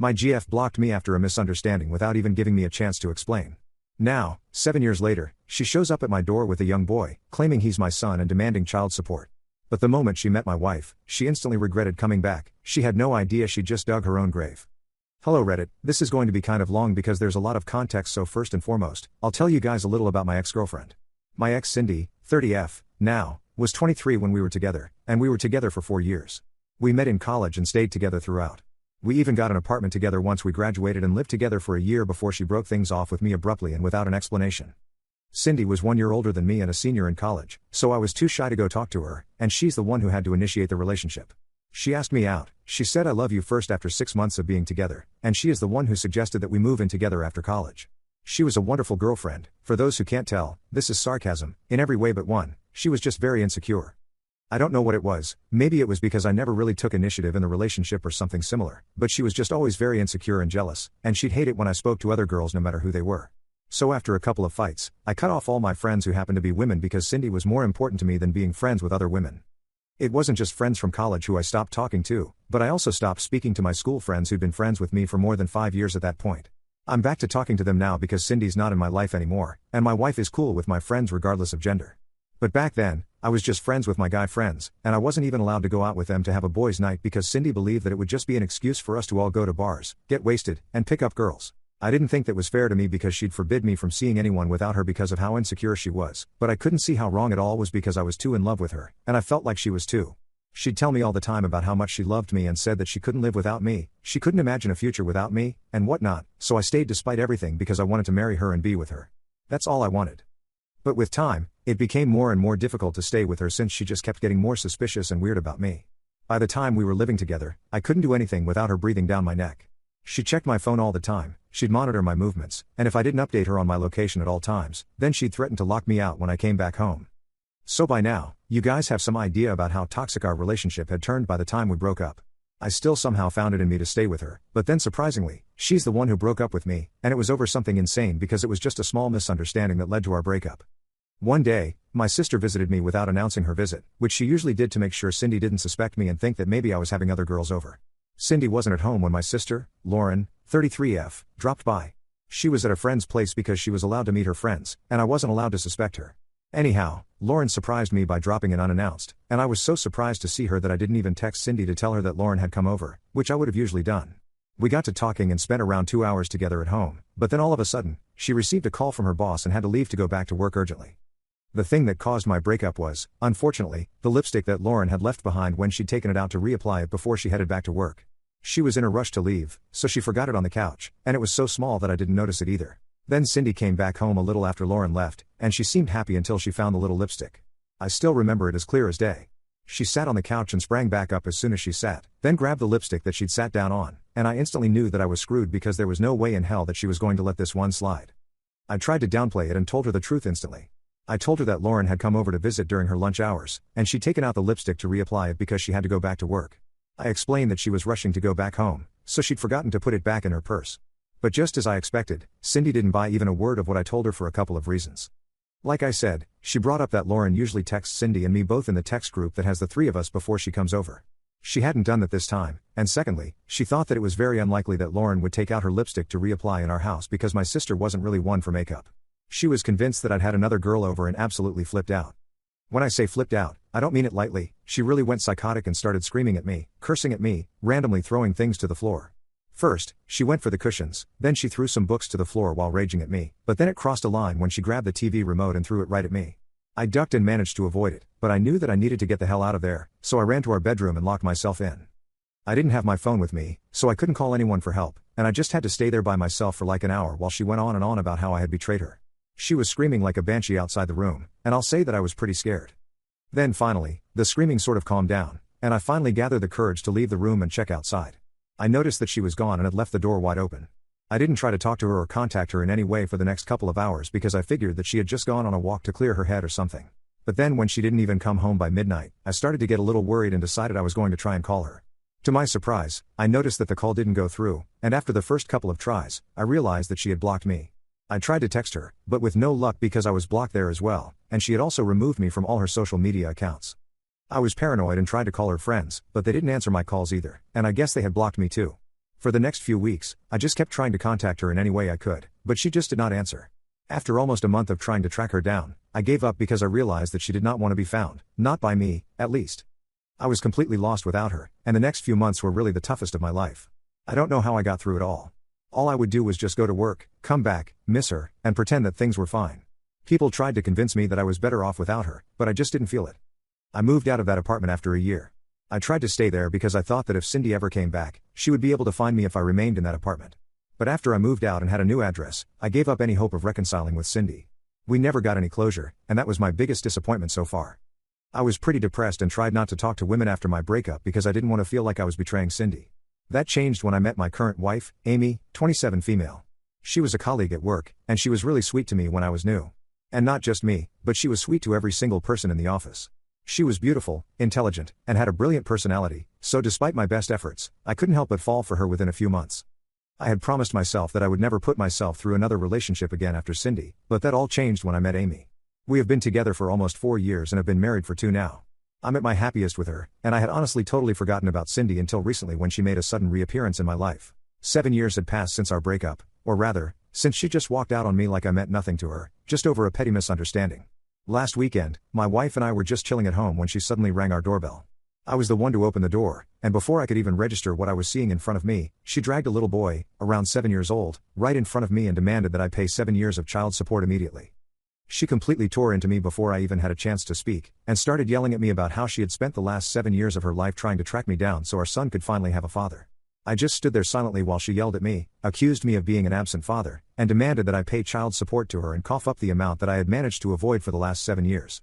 My GF blocked me after a misunderstanding without even giving me a chance to explain. Now, 7 years later, she shows up at my door with a young boy, claiming he's my son and demanding child support. But the moment she met my wife, she instantly regretted coming back. She had no idea she'd just dug her own grave. Hello Reddit, this is going to be kind of long because there's a lot of context, so first and foremost, I'll tell you guys a little about my ex-girlfriend. My ex Cindy, 30F, now, was 23 when we were together, and we were together for 4 years. We met in college and stayed together throughout. We even got an apartment together once we graduated and lived together for a year before she broke things off with me abruptly and without an explanation. Cindy was 1 year older than me and a senior in college, so I was too shy to go talk to her, and she's the one who had to initiate the relationship. She asked me out. She said I love you first after 6 months of being together, and she is the one who suggested that we move in together after college. She was a wonderful girlfriend. For those who can't tell, this is sarcasm, in every way but one. She was just very insecure. I don't know what it was, maybe it was because I never really took initiative in the relationship or something similar, but she was just always very insecure and jealous, and she'd hate it when I spoke to other girls no matter who they were. So after a couple of fights, I cut off all my friends who happened to be women because Cindy was more important to me than being friends with other women. It wasn't just friends from college who I stopped talking to, but I also stopped speaking to my school friends who'd been friends with me for more than 5 years at that point. I'm back to talking to them now because Cindy's not in my life anymore, and my wife is cool with my friends regardless of gender. But back then, I was just friends with my guy friends, and I wasn't even allowed to go out with them to have a boys' night because Cindy believed that it would just be an excuse for us to all go to bars, get wasted, and pick up girls. I didn't think that was fair to me because she'd forbid me from seeing anyone without her because of how insecure she was, but I couldn't see how wrong it all was because I was too in love with her, and I felt like she was too. She'd tell me all the time about how much she loved me and said that she couldn't live without me, she couldn't imagine a future without me, and whatnot, so I stayed despite everything because I wanted to marry her and be with her. That's all I wanted. But with time, it became more and more difficult to stay with her since she just kept getting more suspicious and weird about me. By the time we were living together, I couldn't do anything without her breathing down my neck. She checked my phone all the time, she'd monitor my movements, and if I didn't update her on my location at all times, then she'd threaten to lock me out when I came back home. So by now, you guys have some idea about how toxic our relationship had turned by the time we broke up. I still somehow found it in me to stay with her, but then surprisingly, she's the one who broke up with me, and it was over something insane because it was just a small misunderstanding that led to our breakup. One day, my sister visited me without announcing her visit, which she usually did to make sure Cindy didn't suspect me and think that maybe I was having other girls over. Cindy wasn't at home when my sister, Lauren, 33F, dropped by. She was at a friend's place because she was allowed to meet her friends, and I wasn't allowed to suspect her. Anyhow, Lauren surprised me by dropping in unannounced, and I was so surprised to see her that I didn't even text Cindy to tell her that Lauren had come over, which I would have usually done. We got to talking and spent around 2 hours together at home, but then all of a sudden, she received a call from her boss and had to leave to go back to work urgently. The thing that caused my breakup was, unfortunately, the lipstick that Lauren had left behind when she'd taken it out to reapply it before she headed back to work. She was in a rush to leave, so she forgot it on the couch, and it was so small that I didn't notice it either. Then Cindy came back home a little after Lauren left, and she seemed happy until she found the little lipstick. I still remember it as clear as day. She sat on the couch and sprang back up as soon as she sat, then grabbed the lipstick that she'd sat down on, and I instantly knew that I was screwed because there was no way in hell that she was going to let this one slide. I tried to downplay it and told her the truth instantly. I told her that Lauren had come over to visit during her lunch hours, and she'd taken out the lipstick to reapply it because she had to go back to work. I explained that she was rushing to go back home, so she'd forgotten to put it back in her purse. But just as I expected, Cindy didn't buy even a word of what I told her for a couple of reasons. Like I said, she brought up that Lauren usually texts Cindy and me both in the text group that has the three of us before she comes over. She hadn't done that this time, and secondly, she thought that it was very unlikely that Lauren would take out her lipstick to reapply in our house because my sister wasn't really one for makeup. She was convinced that I'd had another girl over and absolutely flipped out. When I say flipped out, I don't mean it lightly. She really went psychotic and started screaming at me, cursing at me, randomly throwing things to the floor. First, she went for the cushions, then she threw some books to the floor while raging at me, but then it crossed a line when she grabbed the TV remote and threw it right at me. I ducked and managed to avoid it, but I knew that I needed to get the hell out of there, so I ran to our bedroom and locked myself in. I didn't have my phone with me, so I couldn't call anyone for help, and I just had to stay there by myself for like an hour while she went on and on about how I had betrayed her. She was screaming like a banshee outside the room, and I'll say that I was pretty scared. Then finally, the screaming sort of calmed down, and I finally gathered the courage to leave the room and check outside. I noticed that she was gone and had left the door wide open. I didn't try to talk to her or contact her in any way for the next couple of hours because I figured that she had just gone on a walk to clear her head or something. But then when she didn't even come home by midnight, I started to get a little worried and decided I was going to try and call her. To my surprise, I noticed that the call didn't go through, and after the first couple of tries, I realized that she had blocked me. I tried to text her, but with no luck because I was blocked there as well, and she had also removed me from all her social media accounts. I was paranoid and tried to call her friends, but they didn't answer my calls either, and I guess they had blocked me too. For the next few weeks, I just kept trying to contact her in any way I could, but she just did not answer. After almost a month of trying to track her down, I gave up because I realized that she did not want to be found, not by me, at least. I was completely lost without her, and the next few months were really the toughest of my life. I don't know how I got through it all. All I would do was just go to work, come back, miss her, and pretend that things were fine. People tried to convince me that I was better off without her, but I just didn't feel it. I moved out of that apartment after a year. I tried to stay there because I thought that if Cindy ever came back, she would be able to find me if I remained in that apartment. But after I moved out and had a new address, I gave up any hope of reconciling with Cindy. We never got any closure, and that was my biggest disappointment so far. I was pretty depressed and tried not to talk to women after my breakup because I didn't want to feel like I was betraying Cindy. That changed when I met my current wife, Amy, 27 female. She was a colleague at work, and she was really sweet to me when I was new. And not just me, but she was sweet to every single person in the office. She was beautiful, intelligent, and had a brilliant personality, so despite my best efforts, I couldn't help but fall for her within a few months. I had promised myself that I would never put myself through another relationship again after Cindy, but that all changed when I met Amy. We have been together for almost 4 years and have been married for 2 now. I'm at my happiest with her, and I had honestly totally forgotten about Cindy until recently when she made a sudden reappearance in my life. 7 years had passed since our breakup, or rather, since she just walked out on me like I meant nothing to her, just over a petty misunderstanding. Last weekend, my wife and I were just chilling at home when she suddenly rang our doorbell. I was the one to open the door, and before I could even register what I was seeing in front of me, she dragged a little boy, around 7 years old, right in front of me and demanded that I pay 7 years of child support immediately. She completely tore into me before I even had a chance to speak, and started yelling at me about how she had spent the last 7 years of her life trying to track me down so our son could finally have a father. I just stood there silently while she yelled at me, accused me of being an absent father, and demanded that I pay child support to her and cough up the amount that I had managed to avoid for the last 7 years.